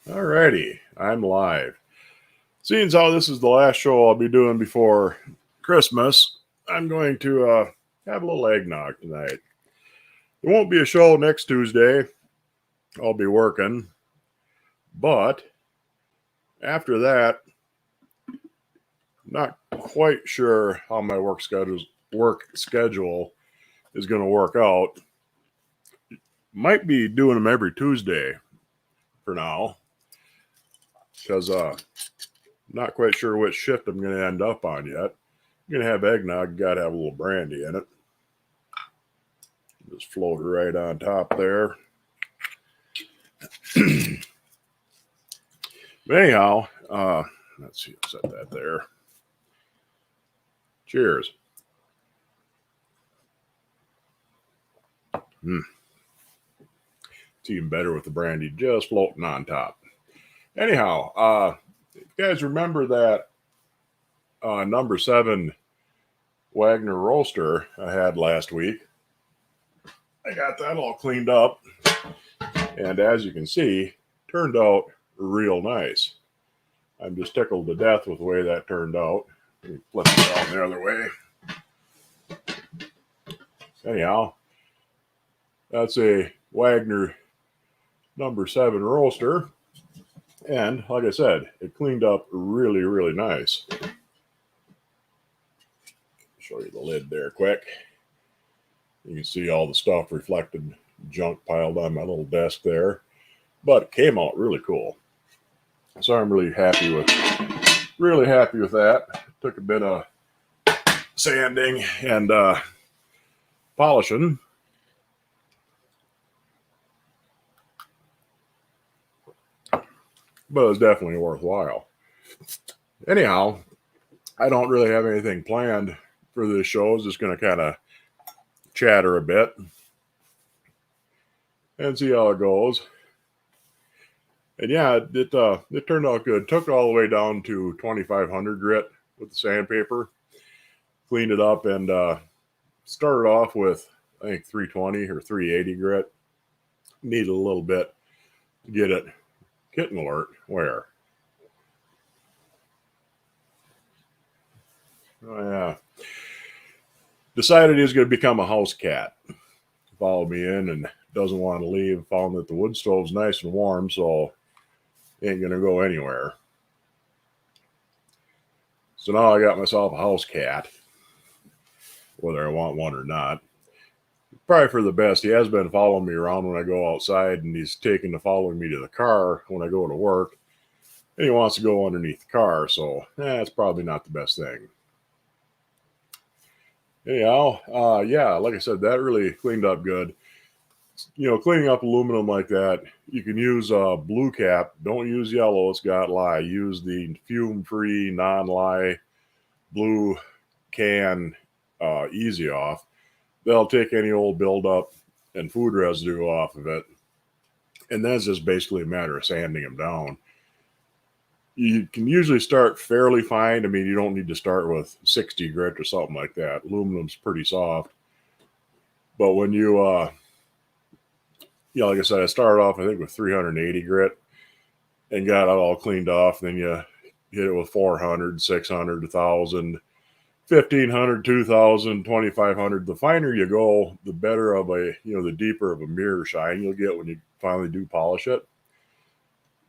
Alrighty, I'm live. Seeing as how this is the last show I'll be doing before Christmas, I'm going to have a little eggnog tonight. There won't be a show next Tuesday. I'll be working. But after that, not quite sure how my work schedule is going to work out. Might be doing them every Tuesday for now, because not quite sure which shift I'm going to end up on yet. I'm going to have eggnog, got to have a little brandy in it. Just float it right on top there. Anyhow, let's see, set that there. Cheers. It's even better with the brandy just floating on top. Anyhow, you guys remember that number 7 Wagner roaster I had last week? I got that all cleaned up, and as you can see, turned out real nice. I'm just tickled to death with the way that turned out. Let me flip it down the other way. Anyhow, that's a Wagner number 7 roaster, and like I said, it cleaned up really, really nice. Show you the lid there quick. You can see all the stuff reflected junk piled on my little desk there, but it came out really cool. So I'm really happy with that. Took a bit of sanding and polishing. But it was definitely worthwhile. Anyhow, I don't really have anything planned for this show. I was just going to kind of chatter a bit and see how it goes. And yeah, it turned out good. Took it all the way down to 2500 grit with the sandpaper. Cleaned it up and started off with, I think, 320 or 380 grit. Needed a little bit to get it kitten alert wear. Oh, yeah. Decided he was going to become a house cat. Followed me in and doesn't want to leave. Found that the wood stove's nice and warm, so ain't going to go anywhere. So now I got myself a house cat, whether I want one or not. Probably for the best. He has been following me around when I go outside, and he's taken to following me to the car when I go to work. And he wants to go underneath the car, so it's probably not the best thing. Anyhow, yeah, like I said, that really cleaned up good. You know, cleaning up aluminum like that, you can use blue cap. Don't use yellow, it's got lye. Use the fume-free, non-lye blue can Easy Off. They'll take any old buildup and food residue off of it. And that's just basically a matter of sanding them down. You can usually start fairly fine. I mean, you don't need to start with 60 grit or something like that. Aluminum's pretty soft. But when you, like I said, I started off, I think, with 380 grit and got it all cleaned off. Then you hit it with 400, 600, 1,000, 1,500, 2,000, 2,500. The finer you go, the better of the deeper of a mirror shine you'll get when you finally do polish it.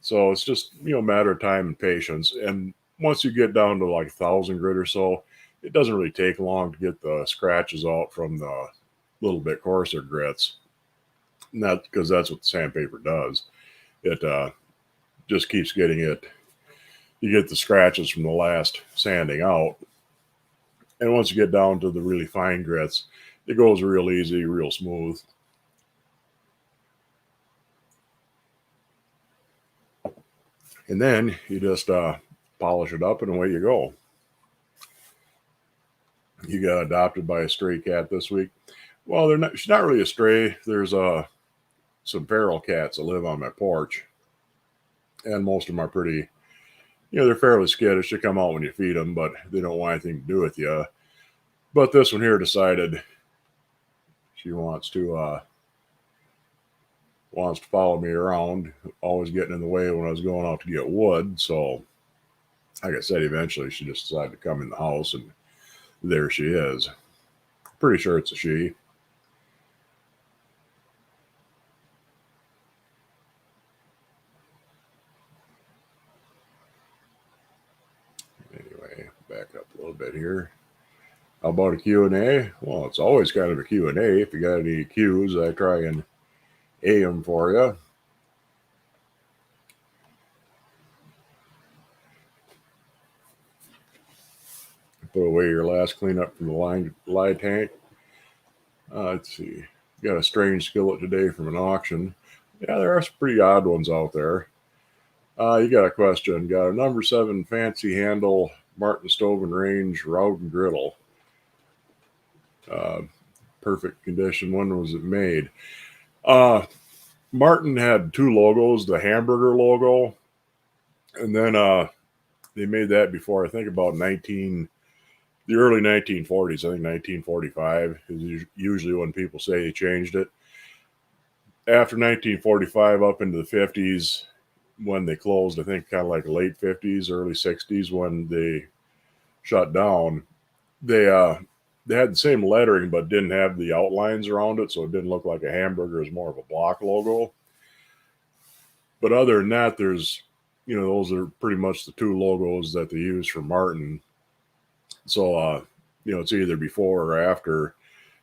So it's just, a matter of time and patience. And once you get down to like 1,000 grit or so, it doesn't really take long to get the scratches out from the little bit coarser grits. And because that's what the sandpaper does. It just keeps getting it. You get the scratches from the last sanding out. And once you get down to the really fine grits, it goes real easy, real smooth. And then you just polish it up and away you go. You got adopted by a stray cat this week. Well, she's not really a stray. There's some feral cats that live on my porch. And most of them are pretty, they're fairly skittish. They come out when you feed them, but they don't want anything to do with you. But this one here decided she wants to wants to follow me around, always getting in the way when I was going out to get wood. So, like I said, eventually she just decided to come in the house, and there she is. Pretty sure it's a she. Anyway, back up a little bit here. How about a Q&A? Well, it's always kind of a Q&A. If you got any Q's, I try and A them for you. Put away your last cleanup from the lye tank. Let's see. Got a strange skillet today from an auction. Yeah, there are some pretty odd ones out there. You got a question. Got a number 7 fancy handle Martin Stove and Range round and griddle. Perfect condition. When was it made? Martin had 2 logos, the hamburger logo, and then they made that before, I think about the early 1940s. I think 1945 is usually when people say they changed it. After 1945 up into the 50s, when they closed, I think kind of like late 50s, early 60s when they shut down, they had the same lettering but didn't have the outlines around it, so it didn't look like a hamburger. It was more of a block logo. But other than that, there's, those are pretty much the 2 logos that they use for Martin. So, it's either before or after,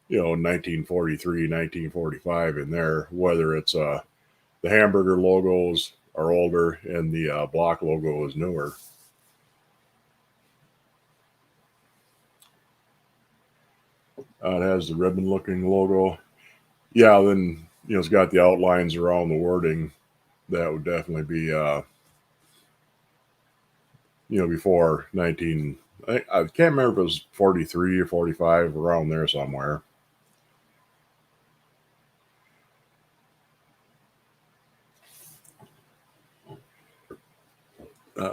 1943, 1945 in there, whether it's the hamburger logos are older and the block logo is newer. It has the ribbon looking logo. Yeah, then, it's got the outlines around the wording. That would definitely be, before 19. I can't remember if it was 43 or 45, around there somewhere.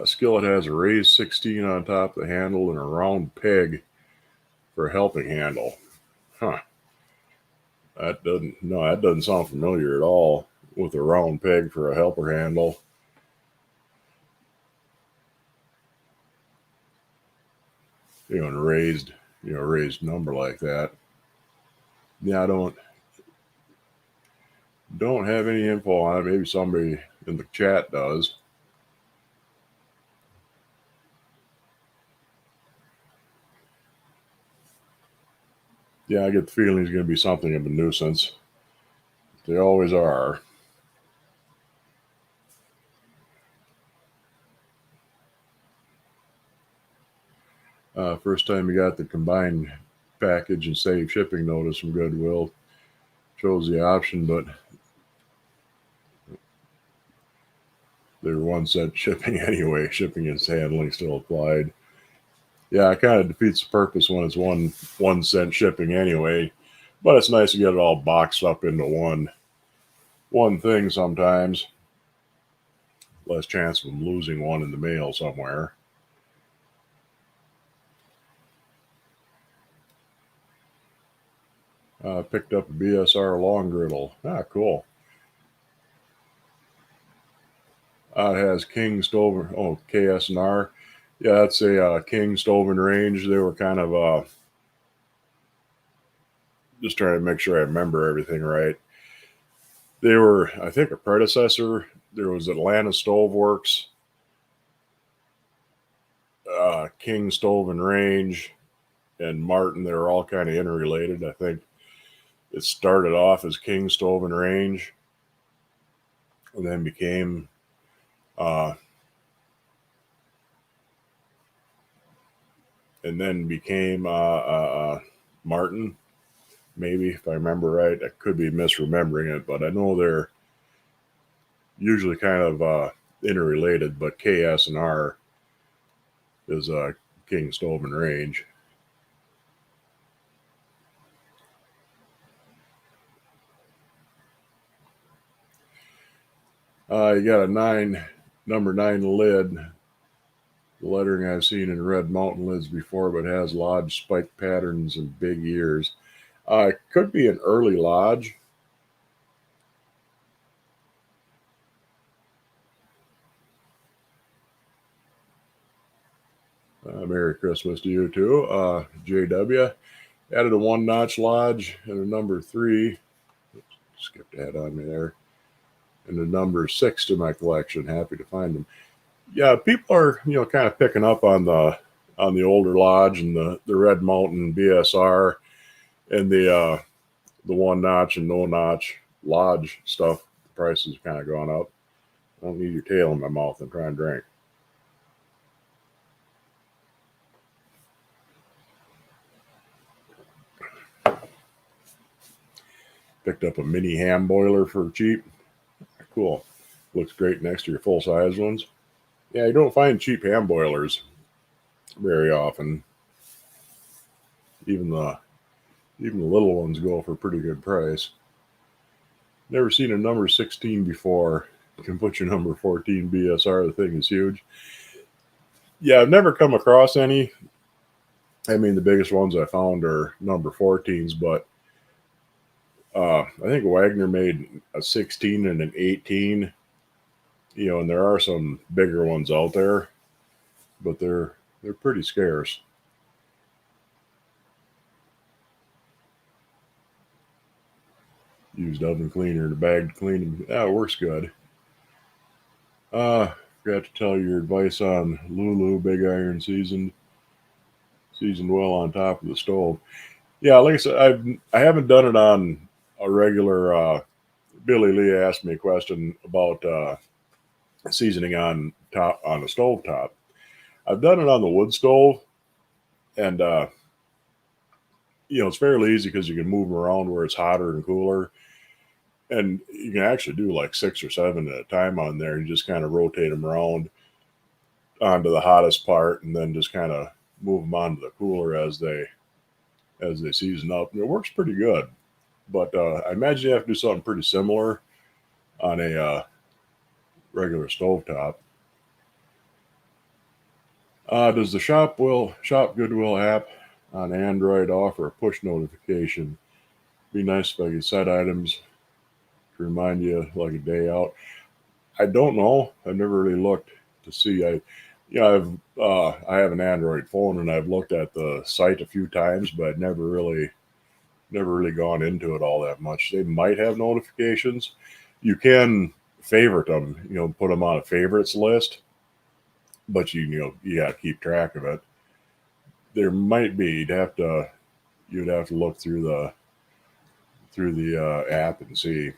Skillet has a raised 16 on top of the handle and a round peg for a helping handle. Huh. That doesn't sound familiar at all, with a round peg for a helper handle. And a raised number like that. Yeah, I don't have any info on it. Maybe somebody in the chat does. Yeah, I get the feeling it's going to be something of a nuisance. They always are. First time you got the combined package and save shipping notice from Goodwill. Chose the option, but they were 1 cent shipping anyway. Shipping and handling still applied. Yeah, it kind of defeats the purpose when it's one cent shipping anyway. But it's nice to get it all boxed up into one thing sometimes. Less chance of them losing one in the mail somewhere. Picked up a BSR long griddle. Cool. It has King Stove. Oh, KS&R. Yeah, that's a King Stove and Range. They were kind of just trying to make sure I remember everything right. They were, I think, a predecessor. There was Atlanta Stove Works, King Stove and Range, and Martin. They were all kind of interrelated. I think it started off as King Stove and Range, and then became Martin. Maybe, if I remember right. I could be misremembering it, but I know they're usually kind of interrelated. But KS&R is King Stove and Range. You got a number 9 lid. The lettering I've seen in red mountain lids before, but has lodge spike patterns and big ears. It could be an early lodge. Merry Christmas to you too. JW added a 1-notch lodge and a number 3. Skipped ahead on me there. And a number 6 to my collection. Happy to find them. Yeah, people are kind of picking up on the older lodge and the Red Mountain BSR and the 1-notch and no notch lodge stuff. The prices have kind of gone up. I don't need your tail in my mouth and try and drink. Picked up a mini ham boiler for cheap. Cool. Looks great next to your full size ones. Yeah, you don't find cheap ham boilers very often. Even the little ones go for a pretty good price. Never seen a number 16 before. You can put your number 14 BSR. The thing is huge. Yeah, I've never come across any. I mean, the biggest ones I found are number 14s, but I think Wagner made a 16 and an 18. And there are some bigger ones out there, but they're pretty scarce. Used oven cleaner in a bag to clean them. Yeah, it works good. Forgot to tell you your advice on Lulu Big Iron seasoned well on top of the stove. Yeah, like I said, I haven't done it on a regular. Billy Lee asked me a question about seasoning on a stove top. I've done it on the wood stove, and it's fairly easy because you can move them around where it's hotter and cooler, and you can actually do like 6 or 7 at a time on there. You just kind of rotate them around onto the hottest part, and then just kind of move them onto the cooler as they season up. And it works pretty good, but I imagine you have to do something pretty similar on a regular stovetop. Does the Shop Goodwill app on Android offer a push notification? Be nice if I could set items to remind you like a day out. I don't know. I've never really looked to see. I have an Android phone and I've looked at the site a few times, but I've never really gone into it all that much. They might have notifications. You can favorite them, put them on a favorites list, but you got to keep track of it. There might be. You'd have to look through the app and see.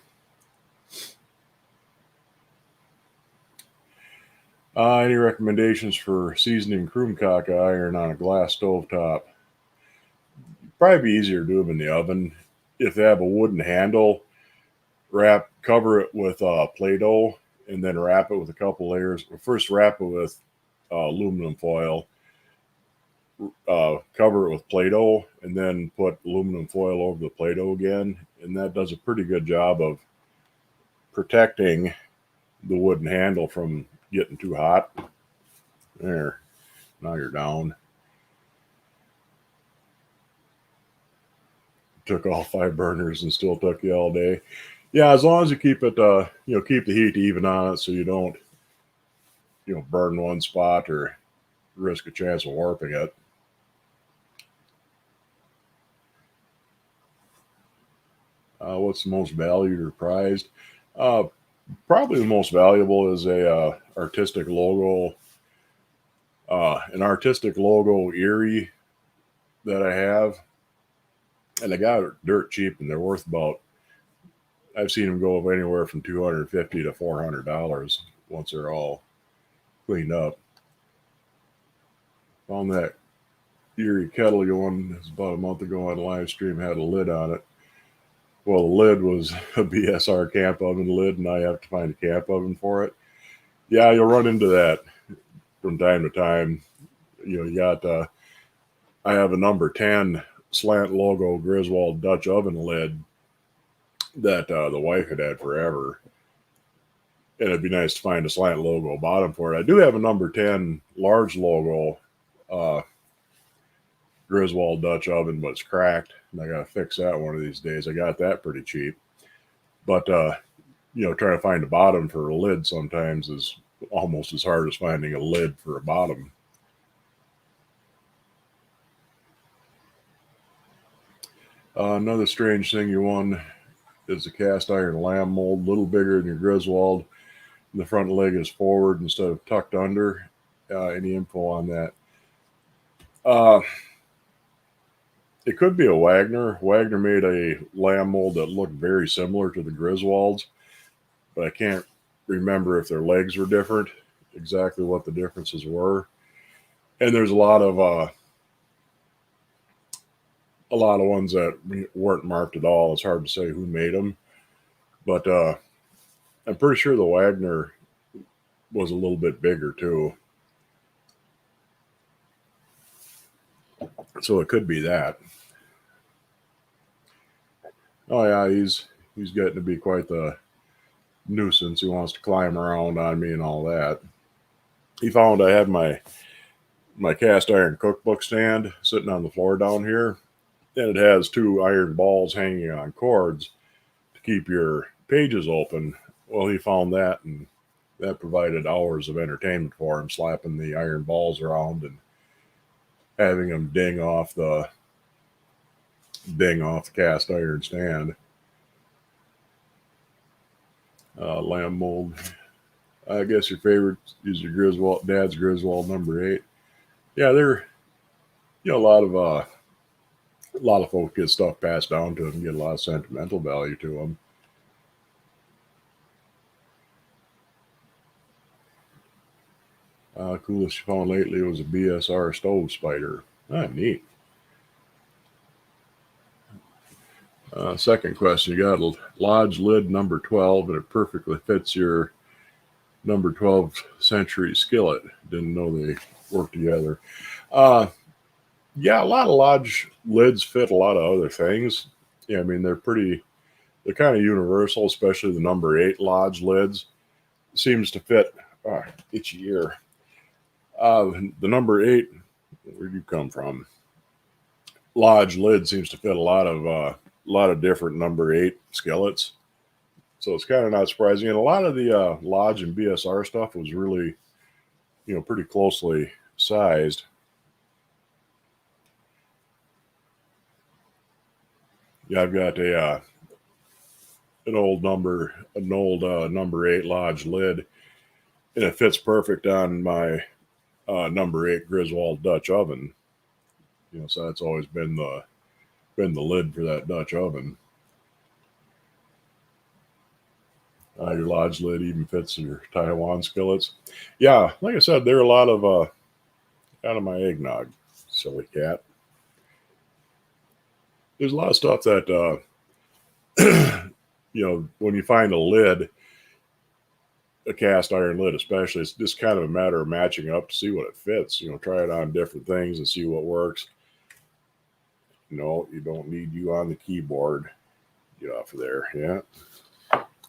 Any recommendations for seasoning Kroomkaka iron on a glass stove top? Probably be easier to do them in the oven. If they have a wooden handle, cover it with Play-Doh and then wrap it with a couple layers. First, wrap it with aluminum foil. Cover it with Play-Doh and then put aluminum foil over the Play-Doh again, and that does a pretty good job of protecting the wooden handle from getting too hot. There, now you're down. Took all 5 burners and still took you all day. Yeah, as long as you keep it, keep the heat even on it so you don't, burn one spot or risk a chance of warping it. What's the most valued or prized? Probably the most valuable is a artistic logo, an artistic logo Erie that I have, and I got it dirt cheap, and they're worth about. I've seen them go anywhere from $250 to $400 once they're all cleaned up. Found that Erie kettle going about a month ago on live stream, had a lid on it. Well, the lid was a BSR camp oven lid, and I have to find a camp oven for it. Yeah, you'll run into that from time to time. You got, I have a number 10 slant logo Griswold Dutch oven lid that the wife had forever. And it'd be nice to find a slant logo bottom for it. I do have a number 10 large logo Griswold Dutch oven, but it's cracked, and I got to fix that one of these days. I got that pretty cheap. But, trying to find a bottom for a lid sometimes is almost as hard as finding a lid for a bottom. Another strange thing you won is a cast iron lamb mold, a little bigger than your Griswold. And the front leg is forward instead of tucked under. Any info on that? Uh, it could be a Wagner. Wagner made a lamb mold that looked very similar to the Griswolds, but I can't remember if their legs were different, exactly what the differences were. And there's a lot of ones that weren't marked at all. It's hard to say who made them, but I'm pretty sure the Wagner was a little bit bigger too. So it could be that. Oh yeah, he's getting to be quite the nuisance. He wants to climb around on me and all that. He found I had my cast iron cookbook stand sitting on the floor down here, and it has two iron balls hanging on cords to keep your pages open. Well, he found that, and that provided hours of entertainment for him, slapping the iron balls around and having them ding off the cast iron stand. Lamb mold. I guess your favorite is your Griswold, Dad's Griswold #8. Yeah, they're a lot of folks get stuff passed down to them, and get a lot of sentimental value to them. Coolest you found lately was a BSR stove spider. Ah, neat. Second question, you got a Lodge lid #12, and it perfectly fits your #12 century skillet. Didn't know they worked together. Uh, yeah, a lot of Lodge lids fit a lot of other things. Yeah, I mean they're kind of universal, especially the #8 Lodge lids. Seems to fit. Itchy ear. The #8. Where'd you come from? Lodge lid seems to fit a lot of different #8 skillets. So it's kind of not surprising. And a lot of the Lodge and BSR stuff was really, pretty closely sized. Yeah, I've got an old #8 Lodge lid, and it fits perfect on my #8 Griswold Dutch oven. So that's always been the lid for that Dutch oven. Your Lodge lid even fits your Taiwan skillets. Yeah, like I said, there are a lot of out of my eggnog, silly cat. There's a lot of stuff that when you find a lid, a cast iron lid especially, it's just kind of a matter of matching up to see what it fits. Try it on different things and see what works. No, you don't need you on the keyboard. Get off of there. Yeah.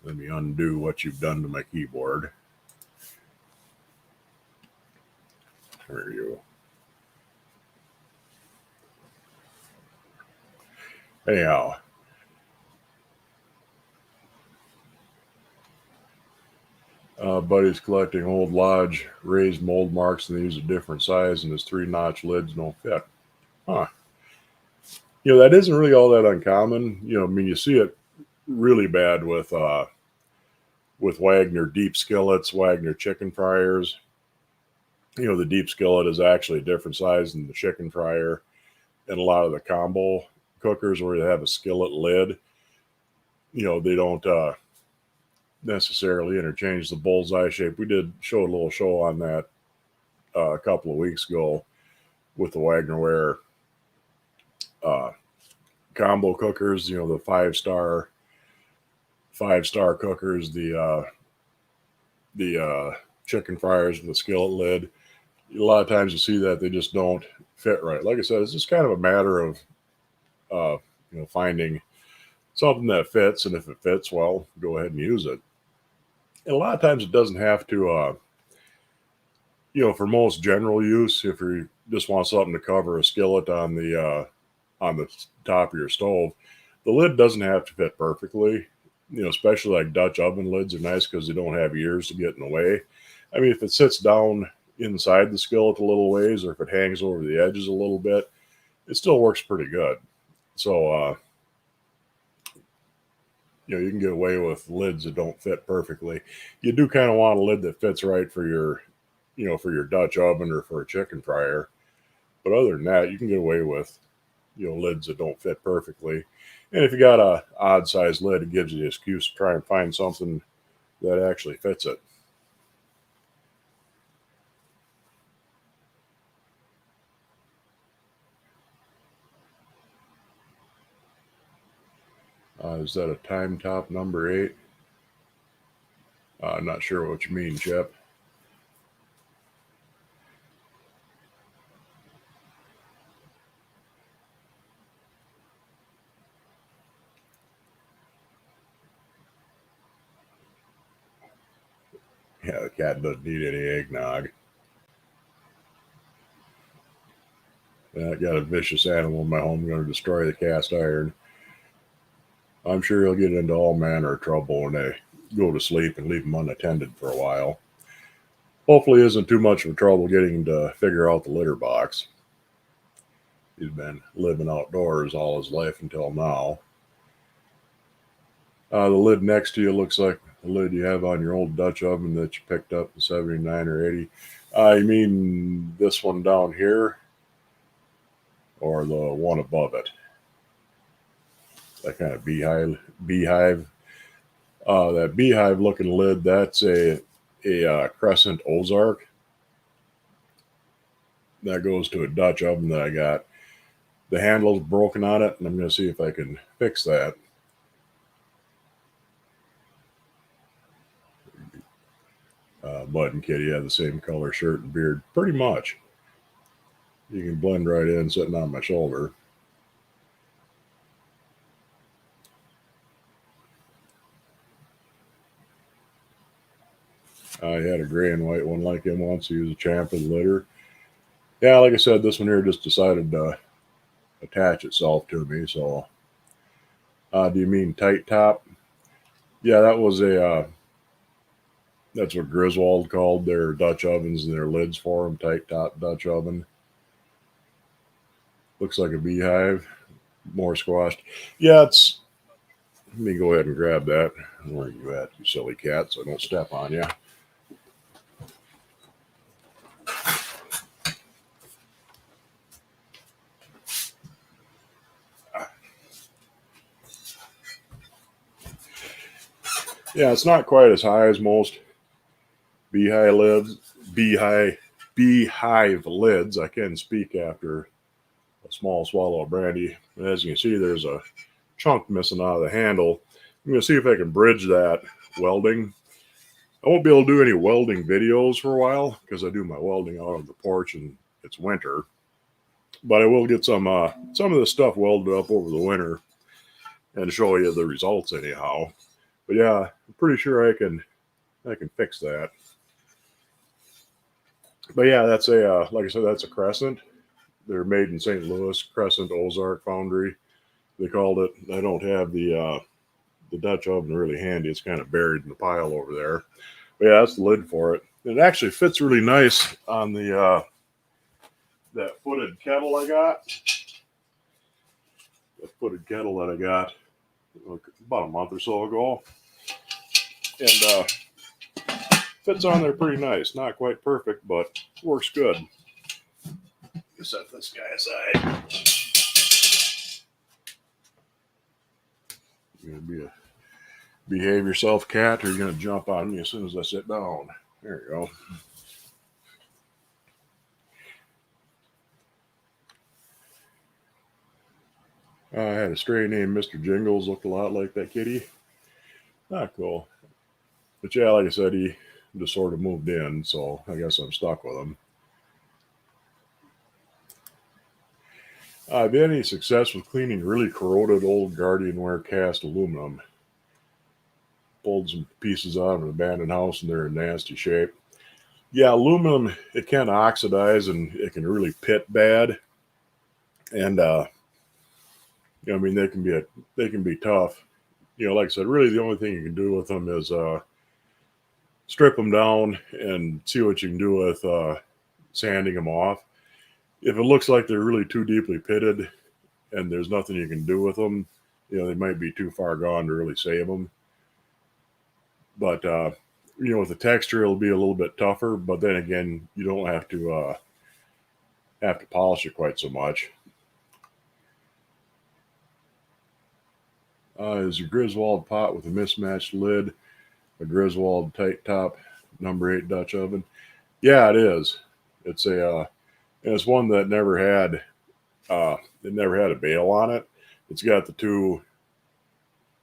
Let me undo what you've done to my keyboard. There you go. Anyhow, buddy's collecting old Lodge raised mold marks, and these are different size, and his 3-notch lids don't fit. Huh. That isn't really all that uncommon. I mean, you see it really bad with Wagner deep skillets, Wagner chicken fryers. The deep skillet is actually a different size than the chicken fryer, and a lot of the combo cookers where they have a skillet lid, they don't necessarily interchange the bullseye shape. We did show a little show on that a couple of weeks ago with the Wagnerware combo cookers. The five-star cookers, the chicken fryers with a skillet lid. A lot of times you see that they just don't fit right. Like I said, it's just kind of a matter of finding something that fits, and if it fits, well, go ahead and use it. And a lot of times it doesn't have to. For most general use, if you just want something to cover a skillet on the top of your stove, the lid doesn't have to fit perfectly. Especially like Dutch oven lids are nice because they don't have ears to get in the way. I mean, if it sits down inside the skillet a little ways, or if it hangs over the edges a little bit, it still works pretty good. So You can get away with lids that don't fit perfectly. You do kind of want a lid that fits right for your, for your Dutch oven or for a chicken fryer. But other than that, you can get away with, lids that don't fit perfectly. And if you got a odd size lid, it gives you the excuse to try and find something that actually fits it. Is that a time top number 8? Not sure what you mean, Chip. Yeah, the cat doesn't need any eggnog. I got a vicious animal in my home going to destroy the cast iron. I'm sure he'll get into all manner of trouble when they go to sleep and leave him unattended for a while. Hopefully, isn't too much of trouble getting him to figure out the litter box. He's been living outdoors all his life until now. The lid next to you looks like the lid you have on your old Dutch oven that you picked up in 79 or 80. You mean this one down here? Or the one above it? That kind of beehive. That beehive looking lid, that's a Crescent Ozark. That goes to a Dutch oven that I got. The handle's broken on it, and I'm going to see if I can fix that. Bud and Kitty have the same color shirt and beard, pretty much. You can blend right in sitting on my shoulder. I had a gray and white one like him once. He was a champ of the litter. Yeah, like I said, this one here just decided to attach itself to me. So, do you mean tight top? Yeah, that was that's what Griswold called their Dutch ovens and their lids for them. Tight top Dutch oven. Looks like a beehive. More squashed. Yeah, it's. Let me go ahead and grab that. Where are you at, you silly cat? So I don't step on you. Yeah, it's not quite as high as most beehive lids. Beehive lids. I can speak after a small swallow of brandy. As you can see, there's a chunk missing out of the handle. I'm going to see if I can bridge that welding. I won't be able to do any welding videos for a while because I do my welding out on the porch and it's winter. But I will get some of the stuff welded up over the winter and show you the results anyhow. But yeah, I'm pretty sure I can fix that. But yeah, that's like I said, that's a Crescent. They're made in St. Louis, Crescent Ozark Foundry. They called it. I don't have the Dutch oven really handy. It's kind of buried in the pile over there. But yeah, that's the lid for it. It actually fits really nice on the that footed kettle I got. The footed kettle that I got about a month or so ago, and fits on there pretty nice. Not quite perfect, but works good. Set this guy aside. You're gonna behave yourself, cat, or you're gonna jump on me as soon as I sit down. There you go. I had a stray named Mr. Jingles, looked a lot like that kitty. Cool. But yeah, like I said, he just sort of moved in, so I guess I'm stuck with him. I've had any success with cleaning really corroded old Guardianware cast aluminum. Pulled some pieces out of an abandoned house and they're in nasty shape. Yeah, aluminum, it can oxidize and it can really pit bad. And I mean, they can be tough. Like I said, really the only thing you can do with them is strip them down and see what you can do with sanding them off. If it looks like they're really too deeply pitted and there's nothing you can do with them, they might be too far gone to really save them. But with the texture, it'll be a little bit tougher. But then again, you don't have to polish it quite so much. Is a Griswold pot with a mismatched lid, a Griswold tight top, number 8 Dutch oven. Yeah, it is. It's and it's one that never had a bail on it. It's got the 2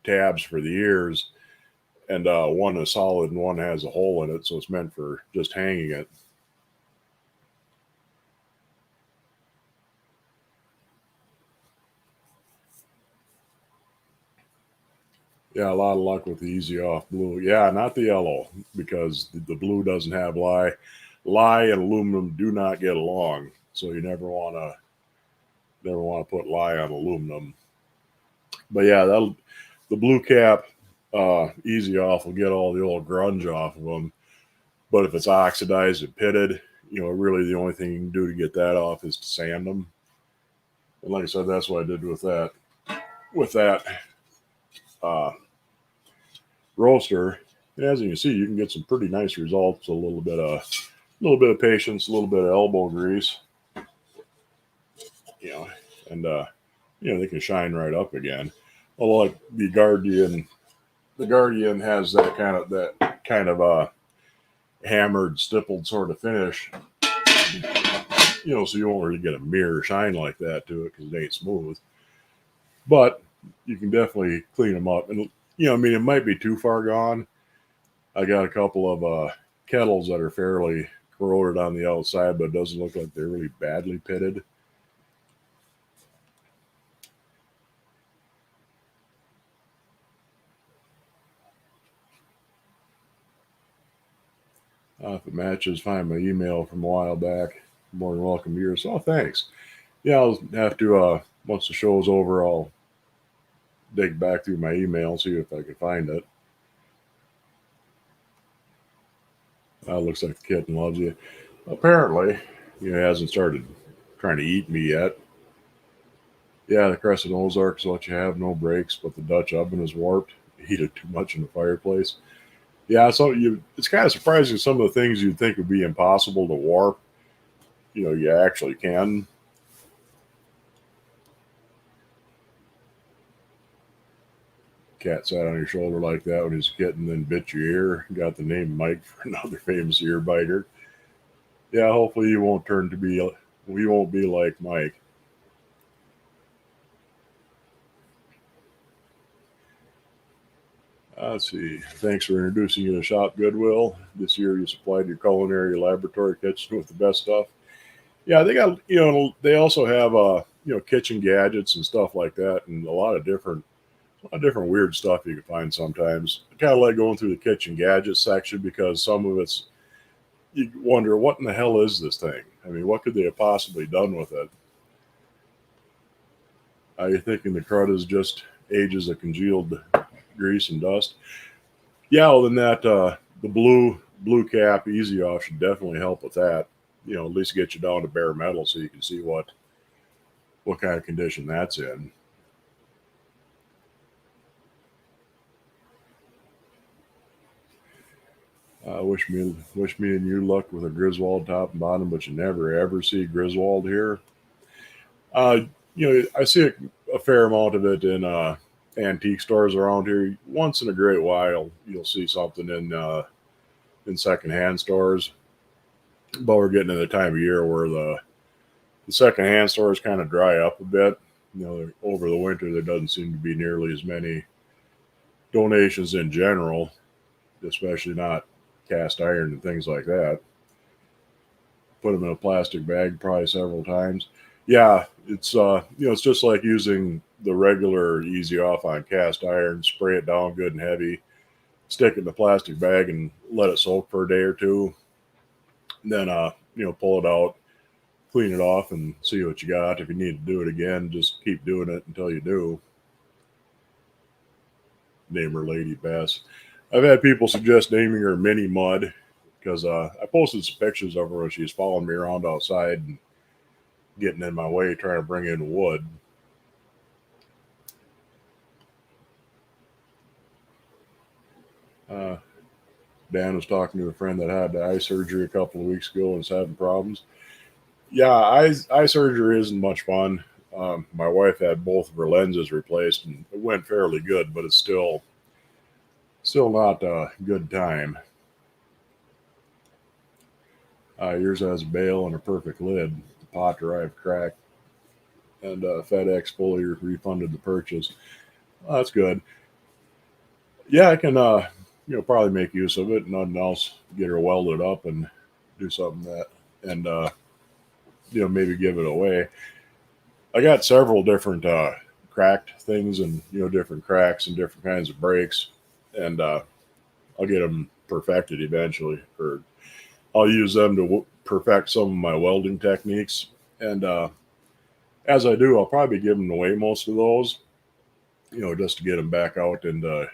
tabs for the ears, and one is solid and one has a hole in it, so it's meant for just hanging it. Yeah, a lot of luck with the Easy Off blue. Yeah, not the yellow, because the blue doesn't have lye. Lye and aluminum do not get along, so you never want to put lye on aluminum. But yeah, the blue cap Easy Off will get all the old grunge off of them. But if it's oxidized and pitted, really the only thing you can do to get that off is to sand them. And like I said, that's what I did with that. With that roaster, and as you can see, you can get some pretty nice results. A little bit of patience, a little bit of elbow grease, and they can shine right up again. Although like the Guardian has that kind of hammered, stippled sort of finish. So you won't really get a mirror shine like that to it because it ain't smooth. But you can definitely clean them up, and it might be too far gone. I got a couple of kettles that are fairly corroded on the outside, but it doesn't look like they're really badly pitted. If it matches, find my email from a while back. More than welcome to yours. Oh, thanks. Yeah, I'll have to, once the show's over, I'll dig back through my email, see if I can find it. Looks like the kitten loves you. Apparently, he hasn't started trying to eat me yet. Yeah, the Crescent Ozarks let you have no brakes, but the Dutch oven is warped. Heated too much in the fireplace. Yeah, so it's kind of surprising some of the things you'd think would be impossible to warp. You actually can. Cat sat on your shoulder like that when he was a kitten, then bit your ear. Got the name Mike for another famous ear biter. Yeah, hopefully you won't be like Mike. Let's see. Thanks for introducing you to Shop Goodwill. This year you supplied your culinary laboratory kitchen with the best stuff. Yeah, they got they also have kitchen gadgets and stuff like that, and a lot of different weird stuff you can find sometimes. I kind of like going through the kitchen gadgets section because some of it's you wonder what in the hell is this thing? I mean, what could they have possibly done with it? Are you thinking the crud is just ages of congealed grease and dust? Yeah, well then that the blue cap Easy Off should definitely help with that. At least get you down to bare metal so you can see what kind of condition that's in. Wish me and you luck with a Griswold top and bottom, but you never ever see Griswold here. I see a fair amount of it in antique stores around here. Once in a great while, you'll see something in secondhand stores. But we're getting to the time of year where the secondhand stores kind of dry up a bit. Over the winter, there doesn't seem to be nearly as many donations in general, especially not cast iron and things like that. Put them in a plastic bag probably several times. Yeah, it's it's just like using the regular Easy Off on cast iron. Spray it down good and heavy, stick it in the plastic bag, and let it soak for a day or two. And then pull it out, clean it off, and see what you got. If you need to do it again, just keep doing it until you do. Name her Lady Bess. I've had people suggest naming her Mini Mud because I posted some pictures of her when she was following me around outside and getting in my way trying to bring in wood. Uh, Dan was talking to a friend that had eye surgery a couple of weeks ago and is having problems. Yeah, eye surgery isn't much fun. My wife had both of her lenses replaced, and it went fairly good, but it's still not a good time. Yours has a bail and a perfect lid. The pot arrived cracked, and FedEx fully refunded the purchase. That's good. Yeah, I can probably make use of it. Nothing else. Get her welded up and do something that, and maybe give it away. I got several different cracked things, and different cracks and different kinds of breaks, and I'll get them perfected eventually, or I'll use them to perfect some of my welding techniques. And as I do, I'll probably give them away most of those, just to get them back out into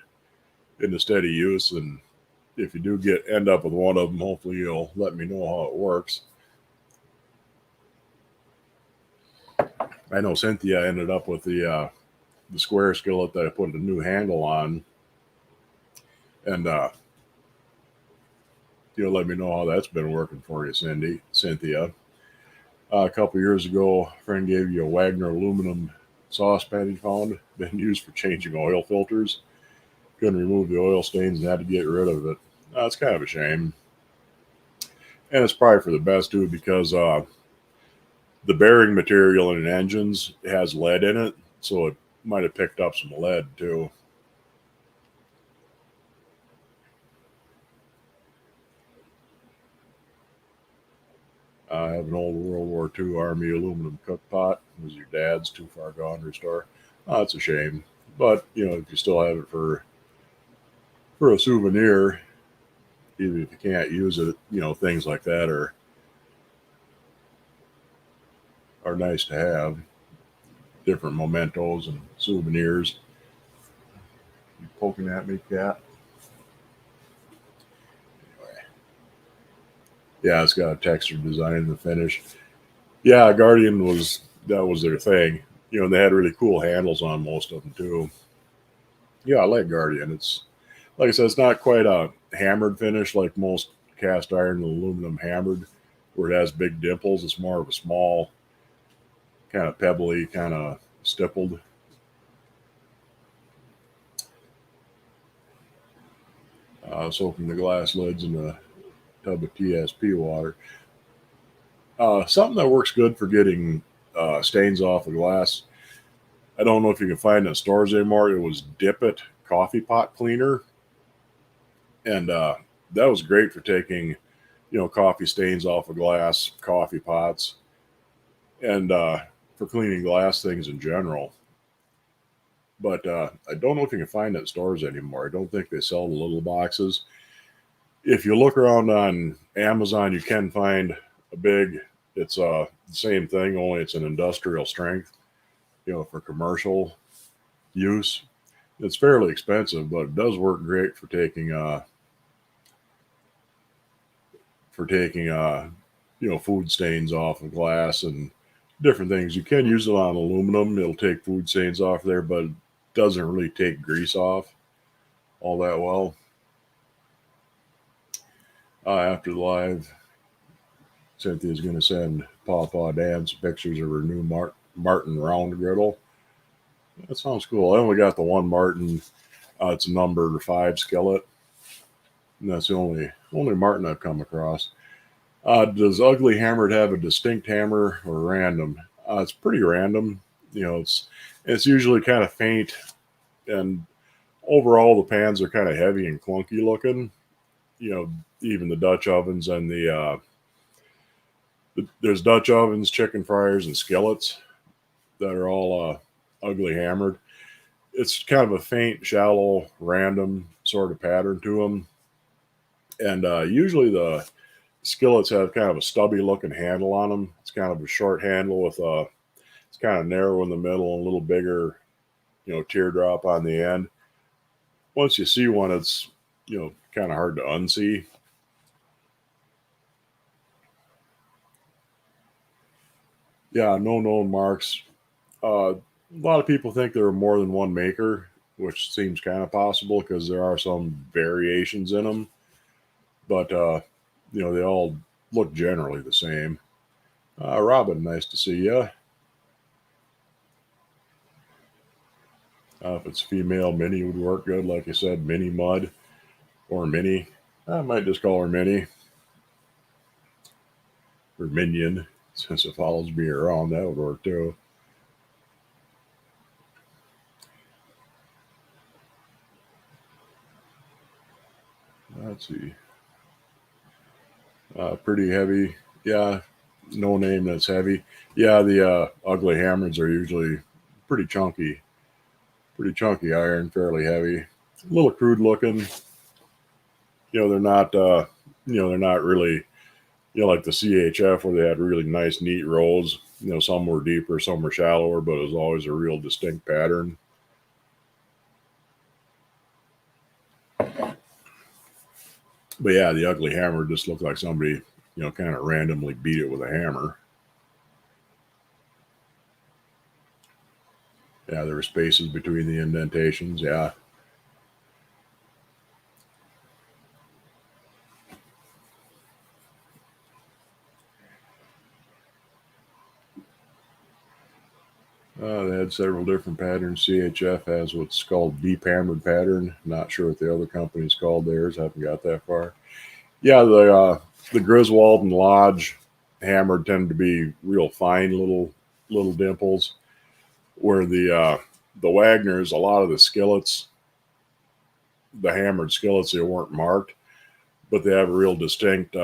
steady use. And if you do end up with one of them, hopefully you'll let me know how it works. I know Cynthia ended up with the square skillet that I put a new handle on, and let me know how that's been working for you, Cynthia. A couple years ago, a friend gave you a Wagner aluminum saucepan he found, been used for changing oil filters. Couldn't remove the oil stains and had to get rid of it. That's kind of a shame, and it's probably for the best too, because the bearing material in engines has lead in it, so it might have picked up some lead too. I have an old World War II Army aluminum cook pot. It was your dad's, too far gone to restore. It's a shame, but if you still have it for a souvenir, even if you can't use it, things like that are nice to have. Different mementos and souvenirs. You poking at me, cat? Anyway, yeah, it's got a textured design in the finish. Yeah, Guardian was their thing. They had really cool handles on most of them too. Yeah, I like Guardian. It's like I said, it's not quite a hammered finish like most cast iron and aluminum hammered, where it has big dimples. It's more of a small, kind of pebbly, kind of stippled. Soaking the glass lids in a tub of TSP water. Something that works good for getting stains off the glass. I don't know if you can find it in stores anymore. It was Dip It coffee pot cleaner, and that was great for taking coffee stains off of glass coffee pots, and for cleaning glass things in general. But I don't know if you can find it in stores anymore. I don't think they sell the little boxes. If you look around on Amazon, you can find a big. It's the same thing, only it's an industrial strength. For commercial use. It's fairly expensive, but it does work great for taking food stains off of glass and different things. You can use it on aluminum. It'll take food stains off there, but it doesn't really take grease off all that well. After the live, Cynthia's going to send Pawpaw Dan some pictures of her new Martin round griddle. That sounds cool. I only got the one Martin. It's a number 5 skillet, and that's the only Martin I've come across. Does Ugly Hammered have a distinct hammer or random? It's pretty random. It's usually kind of faint, and overall the pans are kind of heavy and clunky looking. Even the Dutch ovens and there's Dutch ovens, chicken fryers, and skillets that are all ugly hammered. It's kind of a faint, shallow, random sort of pattern to them, and usually the skillets have kind of a stubby looking handle on them. It's kind of a short handle with it's kind of narrow in the middle and a little bigger, teardrop on the end. Once you see one, it's kind of hard to unsee. Yeah, no known marks. A lot of people think there are more than one maker. which seems kind of possible because there are some variations in them, but they all look generally the same. Robin, nice to see you. If it's female, Minnie would work good. Like I said, Minnie Mud or Minnie. I might just call her Minnie or Minion since it follows me around. That would work too. Let's see. Pretty heavy. Yeah, no name that's heavy. Yeah, the ugly hammers are usually pretty chunky. Pretty chunky iron, fairly heavy. A little crude looking. They're not. They're not really. Like the CHF where they had really nice, neat rolls. Some were deeper, some were shallower, but it was always a real distinct pattern. But yeah, the ugly hammer just looked like somebody, kind of randomly beat it with a hammer. Yeah, there were spaces between the indentations. Yeah. They had several different patterns. CHF has what's called deep hammered pattern. Not sure what the other company's called theirs. Haven't got that far. Yeah, the Griswold and Lodge hammered tend to be real fine little dimples, where the Wagners, a lot of the skillets, the hammered skillets, they weren't marked, but they have a real distinct.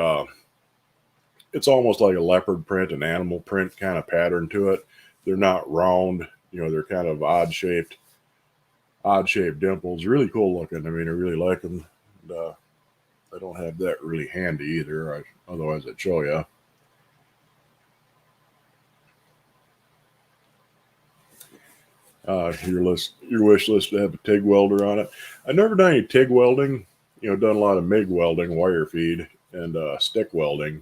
It's almost like a leopard print, an animal print kind of pattern to it. They're not round, they're kind of odd shaped dimples. Really cool looking. I mean, I really like them. And, I don't have that really handy either. Otherwise, I'd show you. Your wish list to have a TIG welder on it. I've never done any TIG welding. Done a lot of MIG welding, wire feed, and stick welding.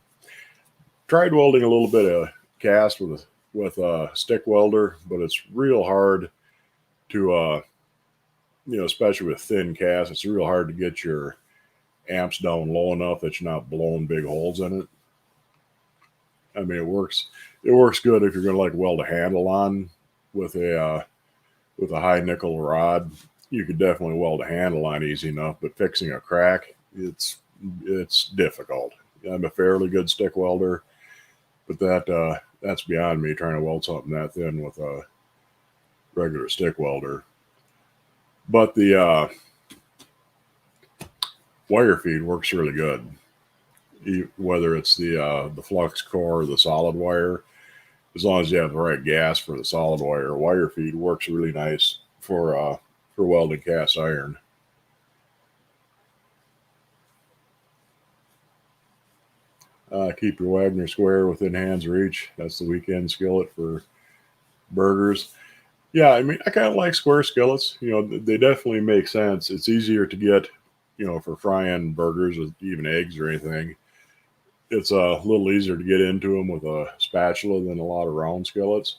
Tried welding a little bit of cast with a stick welder, but it's real hard to especially with thin cast. It's real hard to get your amps down low enough that you're not blowing big holes in it. I mean, it works. It works good if you're going to like weld a handle on with a high nickel rod. You could definitely weld a handle on easy enough, but fixing a crack, it's difficult. I'm a fairly good stick welder, but that's beyond me trying to weld something that thin with a regular stick welder. But the wire feed works really good, whether it's the flux core or the solid wire. As long as you have the right gas for the solid wire feed works really nice for welding cast iron. Keep your Wagner square within hand's reach. That's the weekend skillet for burgers. Yeah, I mean, I kind of like square skillets. They definitely make sense. It's easier to get, for frying burgers with even eggs or anything. It's a little easier to get into them with a spatula than a lot of round skillets.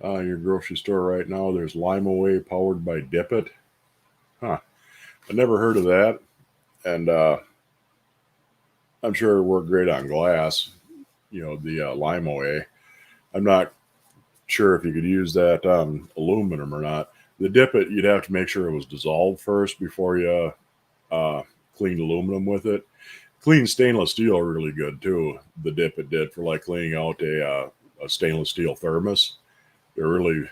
Your grocery store right now, there's Lime Away powered by Dip It. Huh. I never heard of that. And I'm sure it worked great on glass, the Lime Away. I'm not sure if you could use that on aluminum or not. The Dip It, you'd have to make sure it was dissolved first before you cleaned aluminum with it. Clean stainless steel really good too. The Dip It did for like cleaning out a stainless steel thermos. They really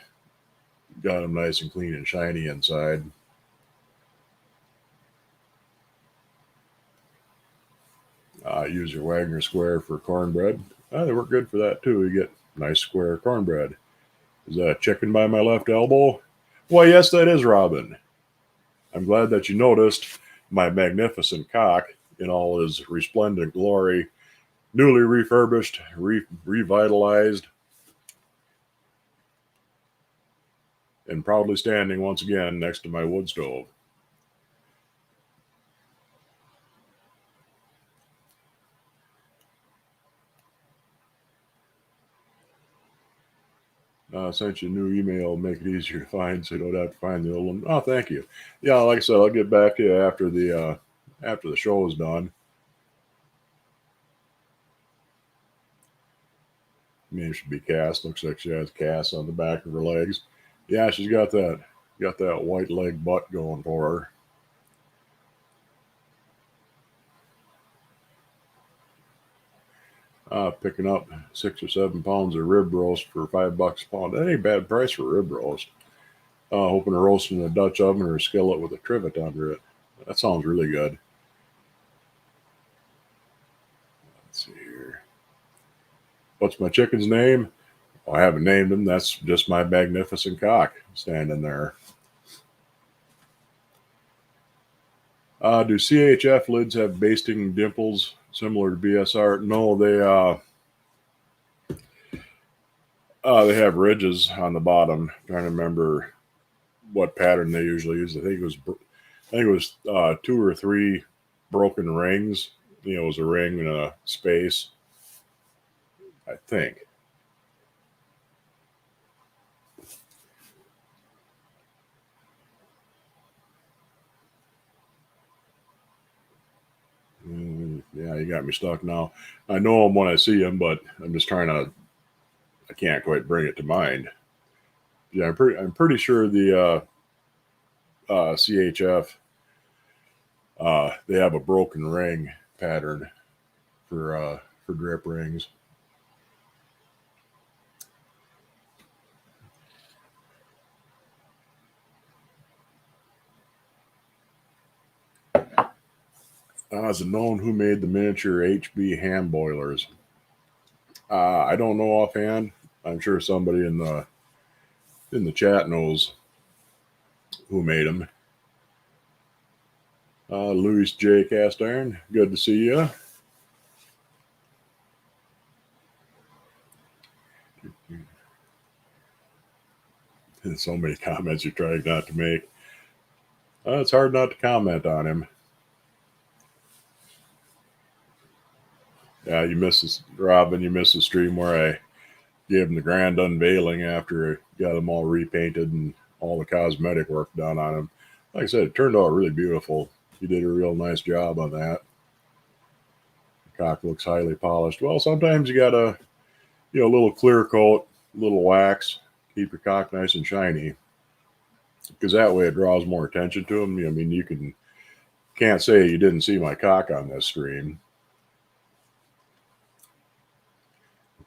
got them nice and clean and shiny inside. Use your Wagner square for cornbread. They work good for that too. You get nice square cornbread. Is that a chicken by my left elbow? Why, yes, that is Robin. I'm glad that you noticed my magnificent cock in all his resplendent glory, newly refurbished, revitalized, and proudly standing once again next to my wood stove. Sent you a new email, make it easier to find, so you don't have to find the old one. Oh, thank you. Yeah, like I said, I'll get back to you after the show is done. Maybe it should be Cass. Looks like she has Cass on the back of her legs. Yeah, she's got that white leg butt going for her. Picking up 6 or 7 pounds of rib roast for $5 a pound. That ain't a bad price for rib roast. Hoping to roast in a Dutch oven or a skillet with a trivet under it. That sounds really good. Let's see here. What's my chicken's name? Well, I haven't named him. That's just my magnificent cock standing there. Do CHF lids have basting dimples similar to BSR? No, they have ridges on the bottom. I'm trying to remember what pattern they usually use. I think it was 2 or 3 broken rings. It was a ring and a space. I think. Yeah, you got me stuck now. I know him when I see him, but I'm just trying to. I can't quite bring it to mind. Yeah, I'm pretty sure the CHF they have a broken ring pattern for drip rings. Is it known who made the miniature HB hand boilers? I don't know offhand. I'm sure somebody in the chat knows who made them. Louis J. Cast Iron, good to see you. And so many comments you're trying not to make. It's hard not to comment on him. Yeah, you missed this, Robin. You missed the stream where I gave him the grand unveiling after I got them all repainted and all the cosmetic work done on him. Like I said, it turned out really beautiful. He did a real nice job on that. The cock looks highly polished. Well, sometimes you got a little clear coat, a little wax, keep your cock nice and shiny, because that way it draws more attention to him. I mean, can't say you didn't see my cock on this stream.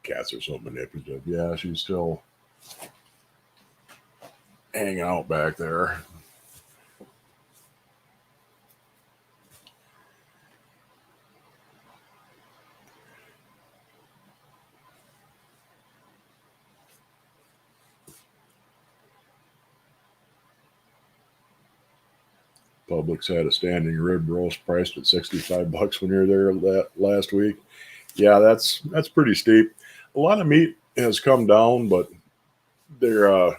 Cats are so manipulative. Yeah, she's still hanging out back there. Publix had a standing rib roast priced at $65 when you were there that last week. Yeah, that's pretty steep. A lot of meat has come down, but their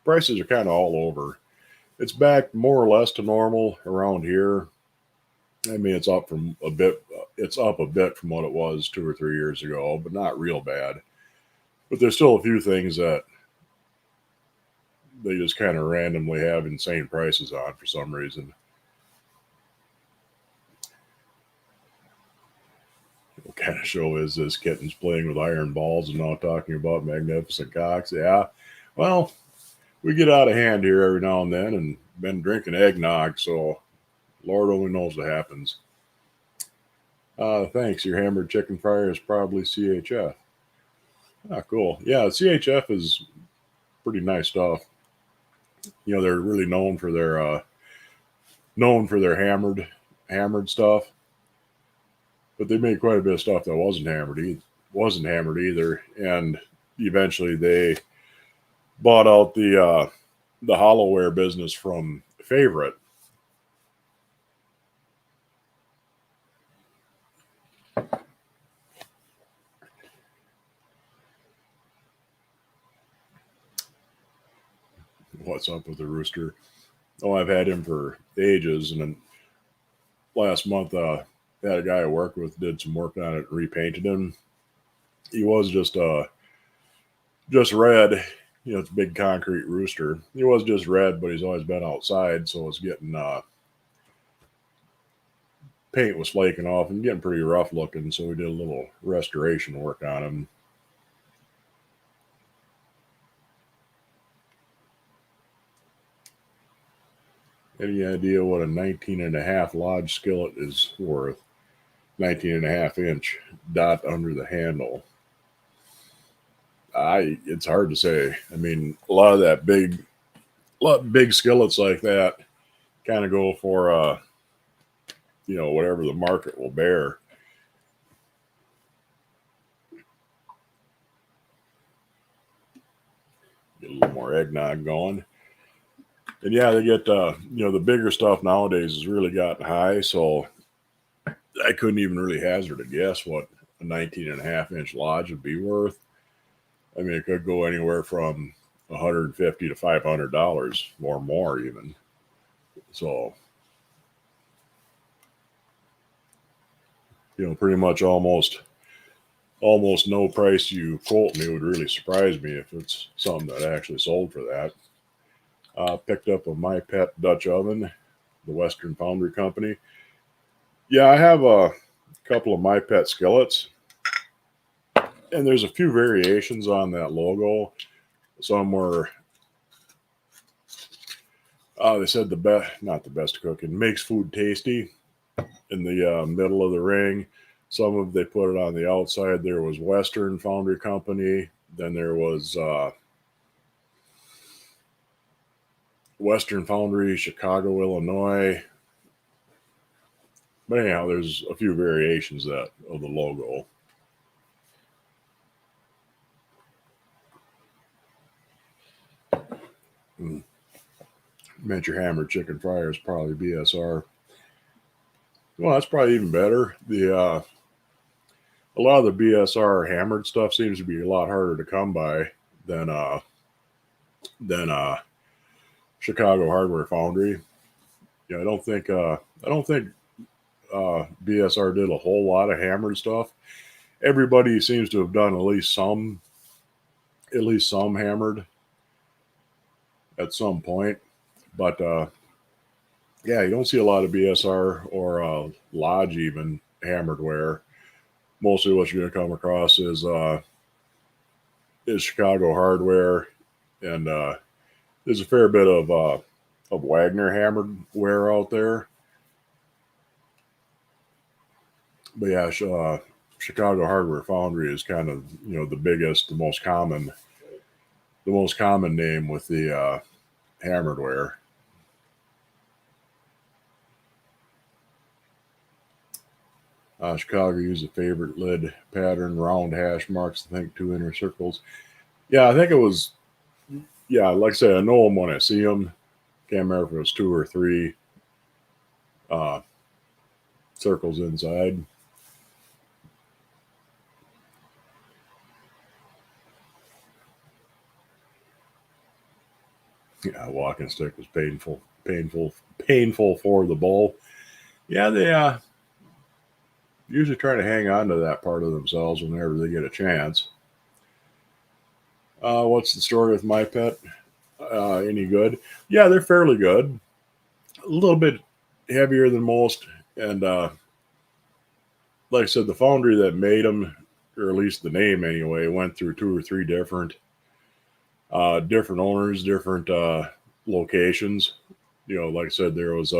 prices are kind of all over. It's back more or less to normal around here. I mean, it's up from a bit. It's up a bit from what it was 2 or 3 years ago, but not real bad. But there's still a few things that they just kind of randomly have insane prices on for some reason. What kind of show is this? Kittens playing with iron balls and now talking about magnificent cocks. Yeah, well, we get out of hand here every now and then, and been drinking eggnog, so Lord only knows what happens. Thanks. Your hammered chicken fryer is probably CHF. Ah, cool. Yeah, CHF is pretty nice stuff. They're really known for their hammered stuff, but they made quite a bit of stuff that wasn't hammered either. And eventually they bought out the hollowware business from Favorite. What's up with the rooster? Oh, I've had him for ages, and then last month, had a guy I worked with did some work on it, repainted him. He was just red, it's a big concrete rooster. He was just red, but he's always been outside, so it's getting paint was flaking off and getting pretty rough looking. So we did a little restoration work on him. Any idea what a 19.5 Lodge skillet is worth? 19.5 inch dot under the handle. It's hard to say. I mean, a lot of big skillets like that kind of go for whatever the market will bear. Get a little more eggnog going. And yeah, they get the bigger stuff nowadays has really gotten high, so I couldn't even really hazard a guess what a 19.5 inch Lodge would be worth. I mean, it could go anywhere from $150 to $500 or more even. So, pretty much almost no price you quote me would really surprise me if it's something that actually sold for that. Picked up a My Pet Dutch oven, the Western Foundry Company. Yeah, I have a couple of My Pet skillets, and there's a few variations on that logo. Some were, they said not the best cooking, makes food tasty in the middle of the ring. Some of they put it on the outside. There was Western Foundry Company. Then there was Western Foundry, Chicago, Illinois. But anyhow, there's a few variations of the logo. Meant your hammered chicken fryer is probably BSR. Well, that's probably even better. A lot of the BSR hammered stuff seems to be a lot harder to come by than Chicago Hardware Foundry. Yeah, I don't think BSR did a whole lot of hammered stuff. Everybody seems to have done at least some hammered at some point, but yeah, you don't see a lot of BSR or Lodge even hammered ware. Mostly what you're going to come across is Chicago Hardware, and there's a fair bit of Wagner hammered ware out there. But yeah, Chicago Hardware Foundry is kind of the biggest, the most common name with the hammered ware. Chicago used a favorite lid pattern, round hash marks, I think 2 inner circles. Yeah, I think it was. Yeah, like I say, I know them when I see them. Can't remember if it was 2 or 3 circles inside. Yeah, walking stick was painful for the bull. Yeah, they usually try to hang on to that part of themselves whenever they get a chance. What's the story with My Pet? Any good? Yeah, they're fairly good. A little bit heavier than most, and like I said, the foundry that made them, or at least the name anyway, went through 2 or 3 different owners, different locations. Like I said, there was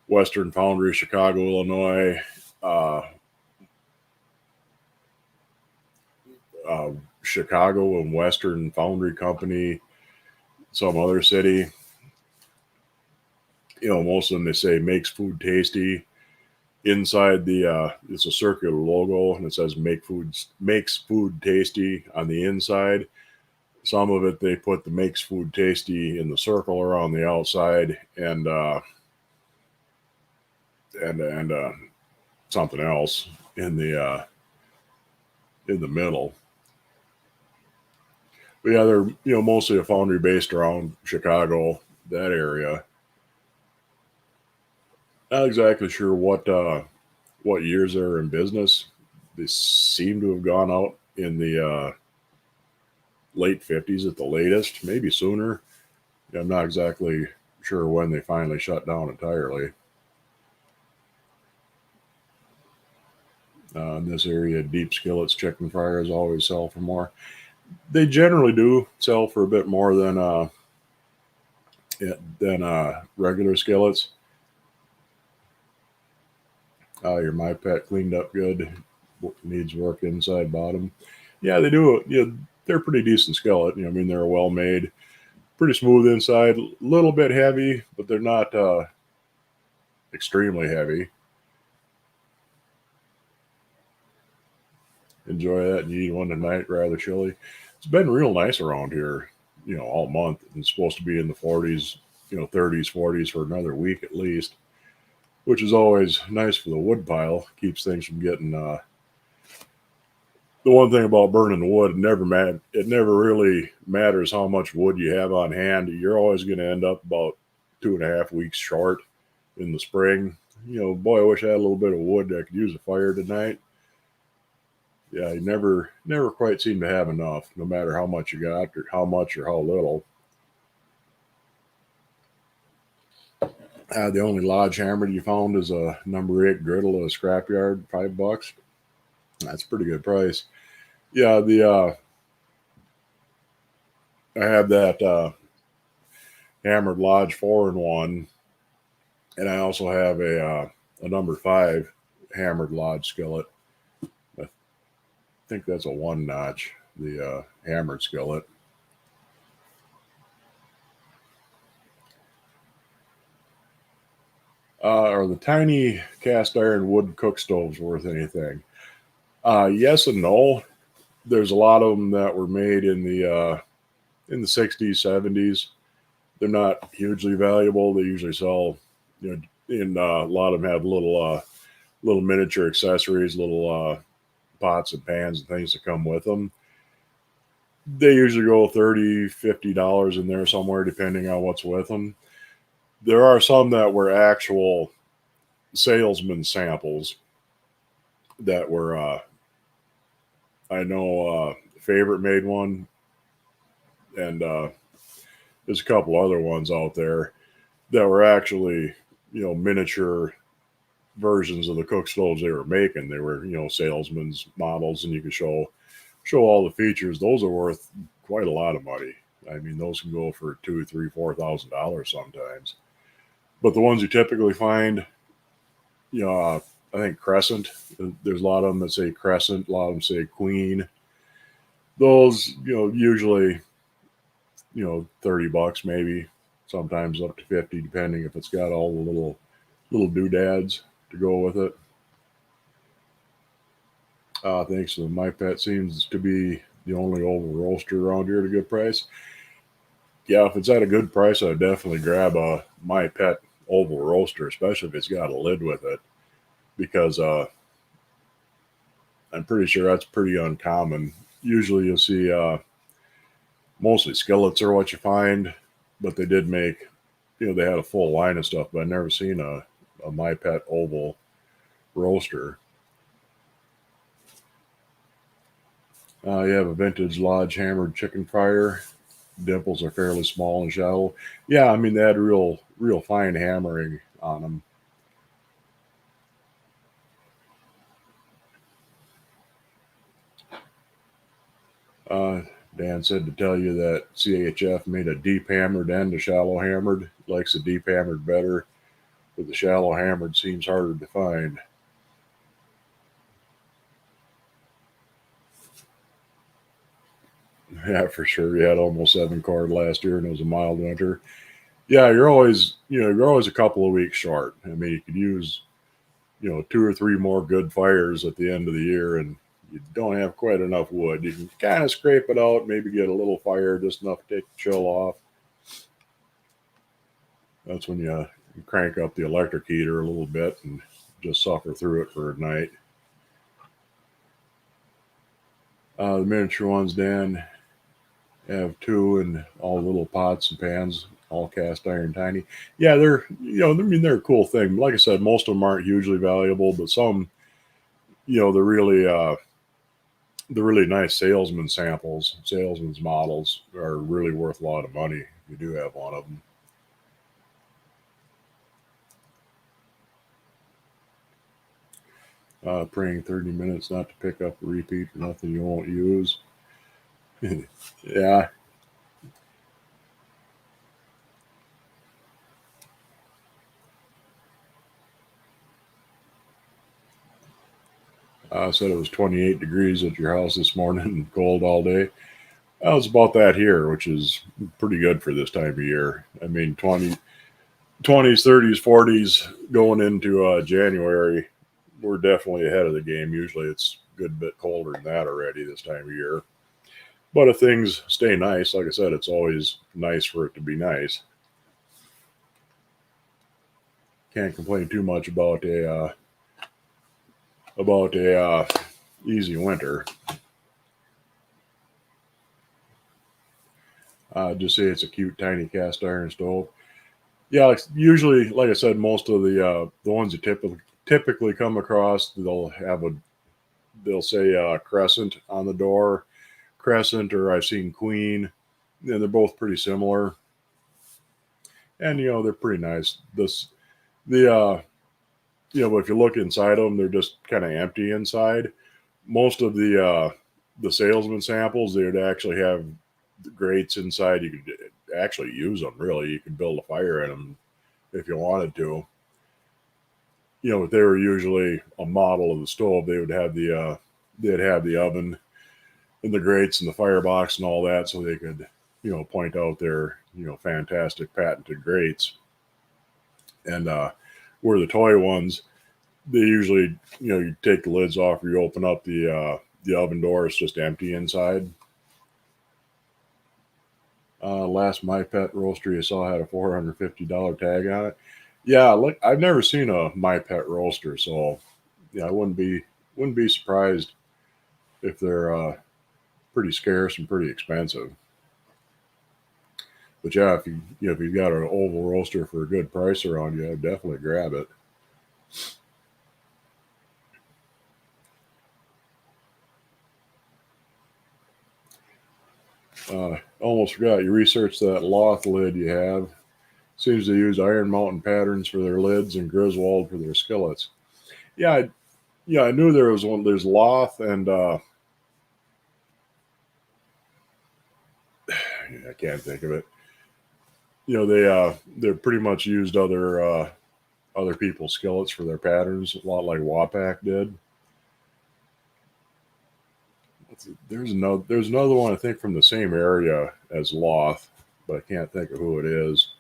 Western Foundry, Chicago, Illinois, Chicago and Western Foundry Company, some other city. Most of them, they say makes food tasty. Inside it's a circular logo and it says makes food tasty on the inside. Some of it they put the makes food tasty in the circle around the outside, and something else in the middle. But yeah, they're mostly a foundry based around Chicago, that area. Not exactly sure what years they're in business. They seem to have gone out in the late 50s at the latest, maybe sooner. I'm not exactly sure when they finally shut down entirely. In this area, deep skillets, chicken fryers always sell for more. They generally do sell for a bit more than regular skillets. Your My Pet cleaned up good, needs work inside bottom. Yeah, they do. They're pretty decent skillet. I mean, they're well made, pretty smooth inside, a little bit heavy, but they're not extremely heavy. Enjoy that. You eat one tonight, rather chilly. It's been real nice around here, all month. It's supposed to be in the 40s, 30s, 40s for another week at least, which is always nice for the wood pile. Keeps things from getting. The one thing about burning wood, it never really matters how much wood you have on hand. You're always going to end up about 2.5 weeks short in the spring. Boy, I wish I had a little bit of wood that I could use a fire tonight. Yeah, you never quite seem to have enough, no matter how much you got or how much or how little. The only lodge hammer you found is a number 8 griddle at a scrapyard, $5. That's a pretty good price. Yeah, the I have that hammered lodge 4-in-1, and I also have a number 5 hammered lodge skillet. I think that's a 1-notch, the hammered skillet. Are the tiny cast iron wood cook stoves worth anything? Yes and no. There's a lot of them that were made in the 60s, 70s. They're not hugely valuable. They usually sell, in a lot of them have little miniature accessories, little pots and pans and things that come with them. They usually go $30, $50 in there somewhere, depending on what's with them. There are some that were actual salesman samples that were. I know Favorite made one, and there's a couple other ones out there that were actually, miniature versions of the cook stoves they were making. They were, salesman's models, and you could show all the features. Those are worth quite a lot of money. I mean, those can go for $2,000, $3,000, $4,000 sometimes. But the ones you typically find, I think Crescent. There's a lot of them that say Crescent. A lot of them say Queen. Those, usually, $30 maybe. Sometimes up to 50, depending if it's got all the little doodads to go with it. Thanks to My Pet seems to be the only oval roaster around here at a good price. Yeah, if it's at a good price, I'd definitely grab a My Pet oval roaster, especially if it's got a lid with it, because I'm pretty sure that's pretty uncommon. Usually you'll see mostly skillets are what you find, but they did make, they had a full line of stuff, but I've never seen a My Pet oval roaster. You have a vintage lodge hammered chicken fryer. Dimples are fairly small and shallow. Yeah, I mean they had real fine hammering on them. Dan said to tell you that CHF made a deep hammered and a shallow hammered. Likes the deep hammered better, but the shallow hammered seems harder to find. Yeah, for sure. You had almost 7 cord last year, and it was a mild winter. Yeah, you're always a couple of weeks short. I mean, you could use 2 or 3 more good fires at the end of the year, and you don't have quite enough wood. You can kind of scrape it out, maybe get a little fire, just enough to take the chill off. That's when you crank up the electric heater a little bit and just suffer through it for a night. The miniature ones, Dan, have 2 and all little pots and pans, all cast iron tiny. Yeah, they're a cool thing. Like I said, most of them aren't hugely valuable, but some, they're really the really nice salesman samples, salesman's models are really worth a lot of money if you do have one of them. Praying 30 minutes not to pick up a repeat for nothing you won't use. Yeah. Said it was 28 degrees at your house this morning and cold all day. Well, it's about that here, which is pretty good for this time of year. I mean, 20s, 30s, 40s going into January, we're definitely ahead of the game. Usually it's a good bit colder than that already this time of year. But if things stay nice, like I said, it's always nice for it to be nice. Can't complain too much about a easy winter. Just say it's a cute tiny cast iron stove. Yeah, usually, like I said, most of the ones you typically come across, they'll say crescent on the door, crescent, or I've seen queen, and they're both pretty similar. And they're pretty nice. But if you look inside them, they're just kind of empty inside. Most of the salesman samples, they would actually have grates inside. You could actually use them. Really, you could build a fire in them if you wanted to. If they were usually a model of the stove, they'd have the oven and the grates and the firebox and all that, so they could point out their fantastic patented grates. And where the toy ones, they usually you take the lids off or you open up the oven door, it's just empty inside. Last My Pet roaster you saw had a $450 tag on it. Yeah, look, I've never seen a My Pet roaster, so yeah, I wouldn't be surprised if they're pretty scarce and pretty expensive. But yeah, if you've got an oval roaster for a good price around you, I'd definitely grab it. Almost forgot, you researched that Loth lid you have. Seems to use Iron Mountain patterns for their lids and Griswold for their skillets. Yeah, I knew there was one. There's Loth and I can't think of it. They're pretty much used other people's skillets for their patterns, a lot like Wapak did. There's another one I think from the same area as Loth, but I can't think of who it is.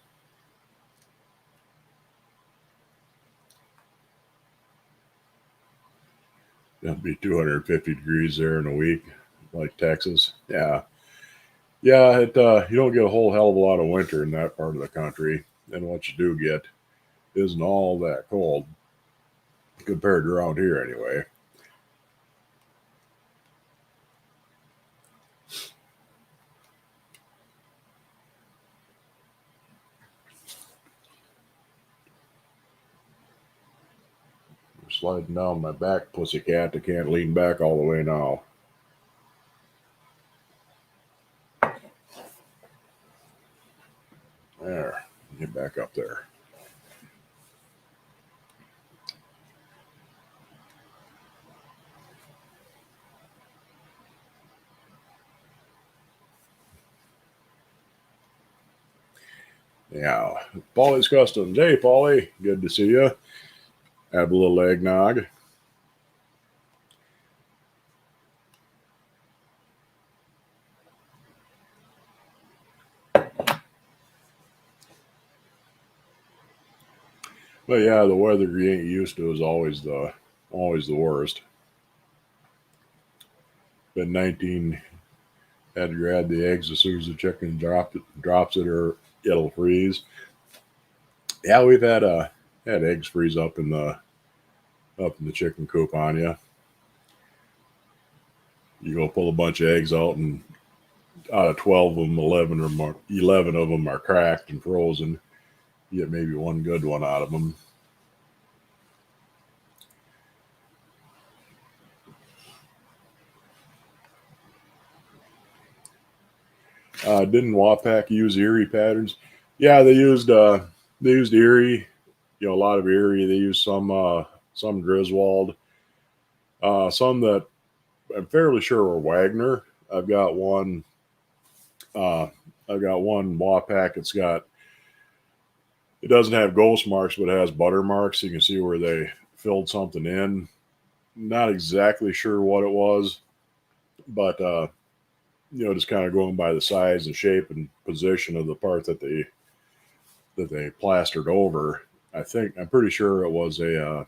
It'll be 250 degrees there in a week, like Texas. Yeah, yeah. You don't get a whole hell of a lot of winter in that part of the country, and what you do get isn't all that cold compared to around here, anyway. I'm sliding down my back, pussycat. I can't lean back all the way now. There, get back up there. Yeah, Paulie's Customs. Hey, Paulie, good to see you. Have a little eggnog. But yeah, the weather you ain't used to is always the worst. Been 19 had to grab the eggs as soon as the chicken drops it or it'll freeze. Yeah, we've had eggs freeze up in the chicken coop on you. You go pull a bunch of eggs out, and out of 12 of them, 11 of them are cracked and frozen. You get maybe one good one out of them. Didn't Wapak use Erie patterns? Yeah, they used Erie. You know, a lot of Erie. They used some Griswold. Some that I'm fairly sure were Wagner. I've got one. Uh, I've got one Wapak. It doesn't have ghost marks, but it has butter marks. You can see where they filled something in. Not exactly sure what it was, but you know, just kind of going by the size and shape and position of the part that they plastered over. I'm pretty sure it was a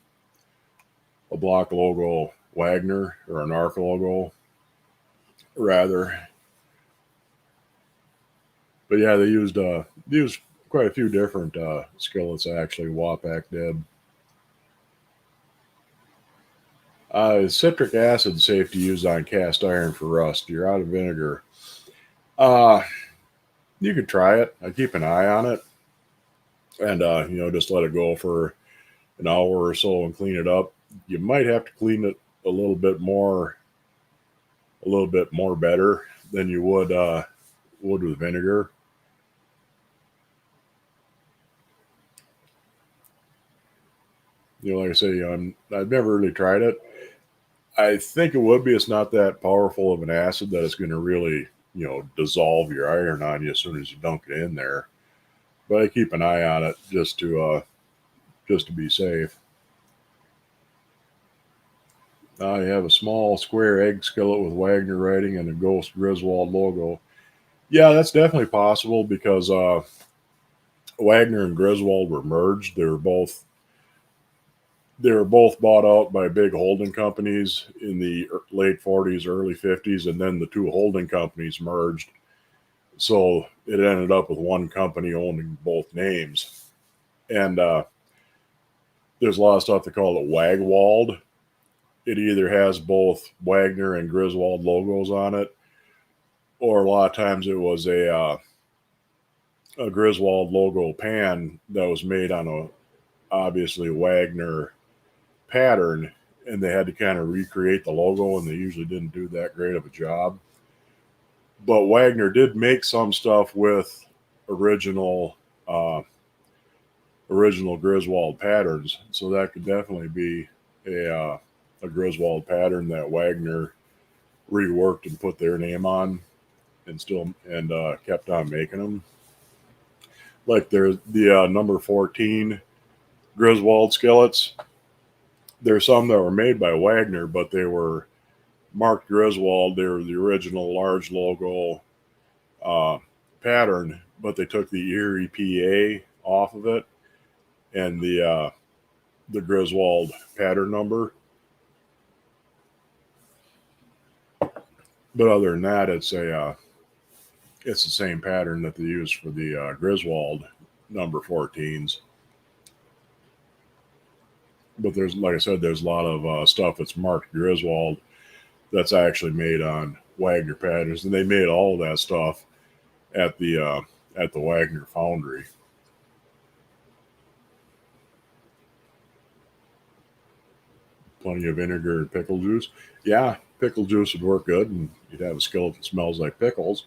block logo Wagner or an arc logo rather. But yeah, they used quite a few different skillets actually. Wapak did. Citric acid safe to use on cast iron for rust. You're out of vinegar. Uh, you could try it. I keep an eye on it, and you know, just let it go for an hour or so and clean it up. You might have to clean it a little bit more, a little bit more better than you would with vinegar. You know, like I say, I've never really tried it. I think it would be. It's not that powerful of an acid that it's going to really, you know, dissolve your iron on you as soon as you dunk it in there. But I keep an eye on it just to be safe. I have a small square egg skillet with Wagner writing and a Ghost Griswold logo. Yeah, that's definitely possible because Wagner and Griswold were merged. They were both bought out by big holding companies in the late 40s, early 50s, and then the two holding companies merged. So it ended up with one company owning both names. And there's a lot of stuff they call it Wagwald. It either has both Wagner and Griswold logos on it, or a lot of times it was a Griswold logo pan that was made on a obviously Wagner pattern, and they had to kind of recreate the logo, and they usually didn't do that great of a job. But Wagner did make some stuff with original uh, original Griswold patterns, so that could definitely be a Griswold pattern that Wagner reworked and put their name on, and still and kept on making them. Like there's the number 14 Griswold skillets. There's some that were made by Wagner, but they were marked Griswold. They were the original large logo uh, pattern, but they took the Erie PA off of it and the Griswold pattern number. But other than that, it's the same pattern that they use for the Griswold number 14s. But there's, like I said, there's a lot of stuff that's marked Griswold that's actually made on Wagner patterns, and they made all of that stuff at the Wagner foundry. Plenty of vinegar and pickle juice. Yeah, pickle juice would work good, and you'd have a skillet that smells like pickles.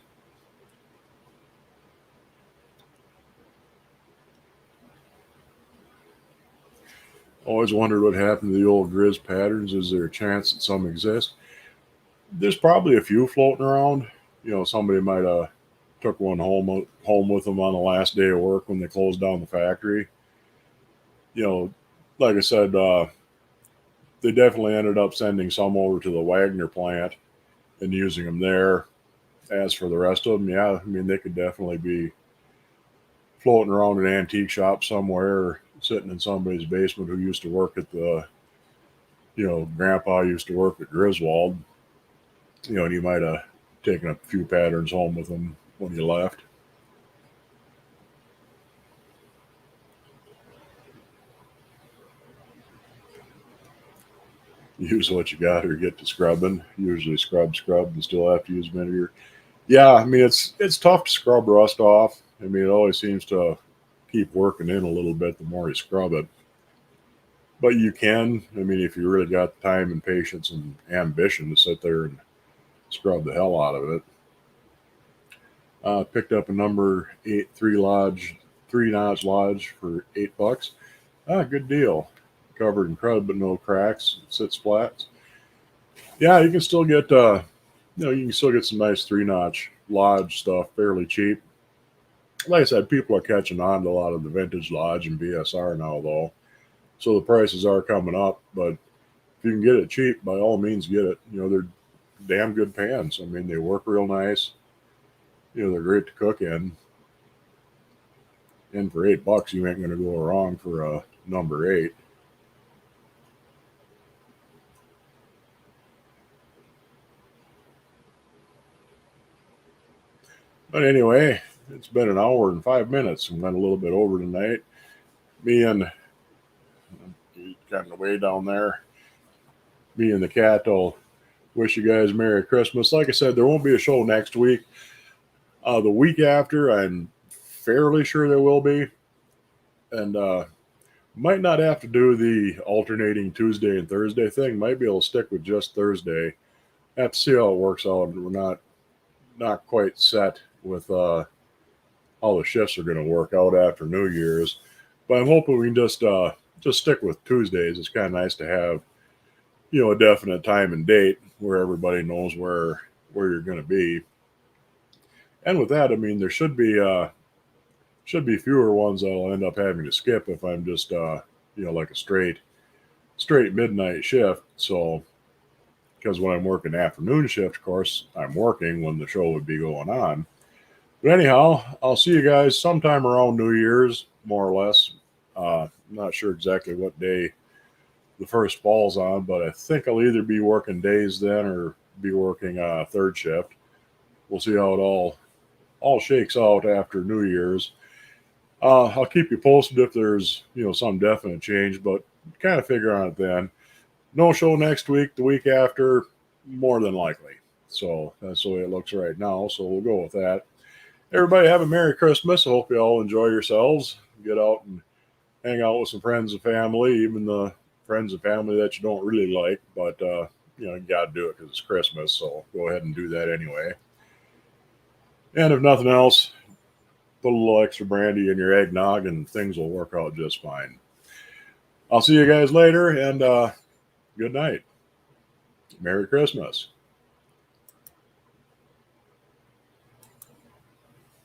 Always wondered what happened to the old Grizz patterns. Is there a chance that some exist? There's probably a few floating around. You know, somebody might have took one home with them on the last day of work when they closed down the factory. You know, like I said, they definitely ended up sending some over to the Wagner plant and using them there. As for the rest of them, yeah, I mean they could definitely be floating around an antique shop somewhere, or sitting in somebody's basement who used to work at Grandpa used to work at Griswold. You know, and he might have taken a few patterns home with him when he left. Use what you got or get to scrubbing. Usually scrub, and still have to use vinegar. Yeah, I mean it's tough to scrub rust off. I mean it always seems to keep working in a little bit the more you scrub it. But you can. I mean, if you really got time and patience and ambition to sit there and scrub the hell out of it. Picked up a number 8 3 notch lodge for $8. Good deal. Covered in crud but no cracks. Sits flat. Yeah, you can still get you can still get some nice 3 notch lodge stuff fairly cheap. Like I said, people are catching on to a lot of the vintage lodge and BSR now though, so the prices are coming up. But if you can get it cheap, by all means get it. They're damn good pans. I mean, they work real nice. They're great to cook in. And for $8, you ain't going to go wrong for a number 8. But anyway, it's been an hour and 5 minutes. We went a little bit over tonight. Me and kind of way down there. Me and the cat will wish you guys Merry Christmas. Like I said, there won't be a show next week. The week after, I'm fairly sure there will be. And might not have to do the alternating Tuesday and Thursday thing. Might be able to stick with just Thursday. Have to see how it works out. We're not quite set with how the shifts are going to work out after New Year's. But I'm hoping we can just stick with Tuesdays. It's kind of nice to have a definite time and date where everybody knows where you're going to be. And with that, I mean, there should be fewer ones that I'll end up having to skip if I'm just like a straight midnight shift. So because when I'm working afternoon shift, of course, I'm working when the show would be going on. But anyhow, I'll see you guys sometime around New Year's, more or less. I'm not sure exactly what day the first falls on, but I think I'll either be working days then or be working third shift. We'll see how it all shakes out after New Year's. I'll keep you posted if there's some definite change, but kind of figure on it then. No show next week. The week after, more than likely. So that's the way it looks right now. So we'll go with that. Everybody have a Merry Christmas. I hope you all enjoy yourselves. Get out and hang out with some friends and family, even the friends and family that you don't really like. But, you got to do it because it's Christmas. So go ahead and do that anyway. And if nothing else, put a little extra brandy in your eggnog and things will work out just fine. I'll see you guys later and good night. Merry Christmas.